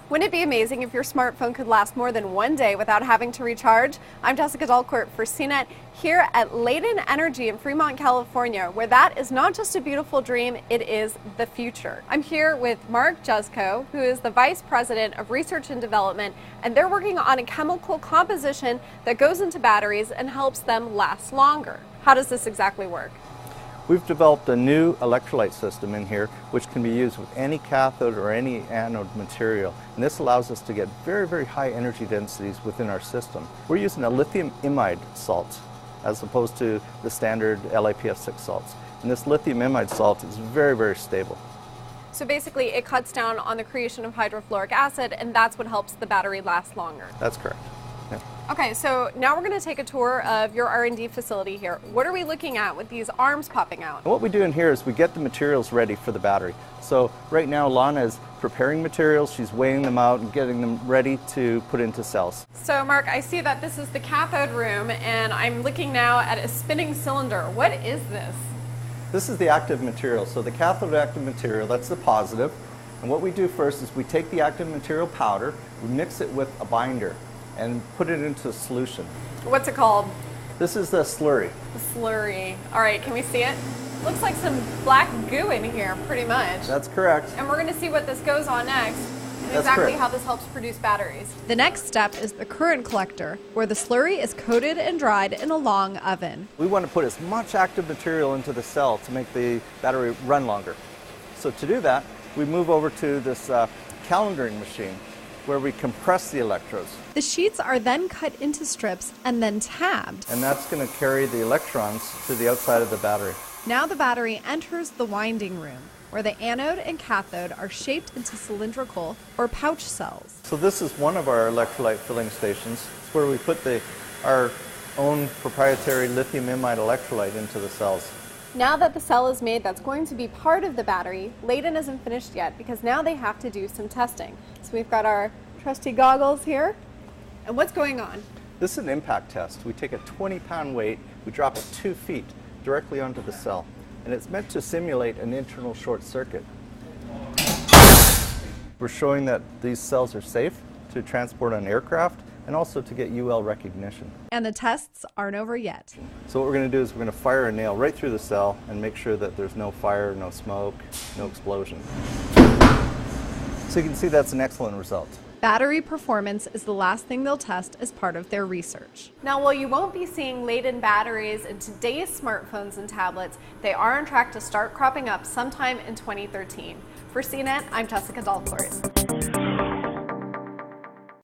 Wouldn't it be amazing if your smartphone could last more than one day without having to recharge? I'm Jessica Dalcourt for CNET here at Layton Energy in Fremont, California, where that is not just a beautiful dream, it is the future. I'm here with Mark Jusko, who is the Vice President of Research and Development, and they're working on a chemical composition that goes into batteries and helps them last longer. How does this exactly work? We've developed a new electrolyte system in here which can be used with any cathode or any anode material, and this allows us to get very high energy densities within our system. We're using a lithium imide salt as opposed to the standard LiPF6 salts, and this lithium imide salt is very stable. So basically it cuts down on the creation of hydrofluoric acid, and that's what helps the battery last longer. That's correct. Yeah. Okay, so now we're going to take a tour of your R&D facility here. What are we looking at with these arms popping out? What we do in here is we get the materials ready for the battery. So right now Lana is preparing materials, she's weighing them out and getting them ready to put into cells. So Mark, I see that this is the cathode room, and I'm looking now at a spinning cylinder. What is this? This is the active material. So the cathode active material, that's the positive. And what we do first is we take the active material powder, we mix it with a binder, and put it into a solution. What's it called? This is the slurry. The slurry. All right, can we see it? Looks like some black goo in here, pretty much. That's correct. And we're going to see what this goes on next, and That's exactly correct. how this helps produce batteries. The next step is the current collector, where the slurry is coated and dried in a long oven. We want to put as much active material into the cell to make the battery run longer. So to do that, we move over to this calendaring machine, where we compress the electrodes. The sheets are then cut into strips and then tabbed. And that's going to carry the electrons to the outside of the battery. Now the battery enters the winding room, where the anode and cathode are shaped into cylindrical or pouch cells. So this is one of our electrolyte filling stations. It's where we put our own proprietary lithium imide electrolyte into the cells. Now that the cell is made that's going to be part of the battery, Layton isn't finished yet because now they have to do some testing. So we've got our trusty goggles here. And what's going on? This is an impact test. We take a 20-pound weight, we drop it 2 feet directly onto the cell, and it's meant to simulate an internal short circuit. We're showing that these cells are safe to transport on aircraft and also to get UL recognition. And the tests aren't over yet. So what we're going to do is we're going to fire a nail right through the cell and make sure that there's no fire, no smoke, no explosion. So you can see that's an excellent result. Battery performance is the last thing they'll test as part of their research. Now, while you won't be seeing Layton batteries in today's smartphones and tablets, they are on track to start cropping up sometime in 2013. For CNET, I'm Jessica Dalcourt.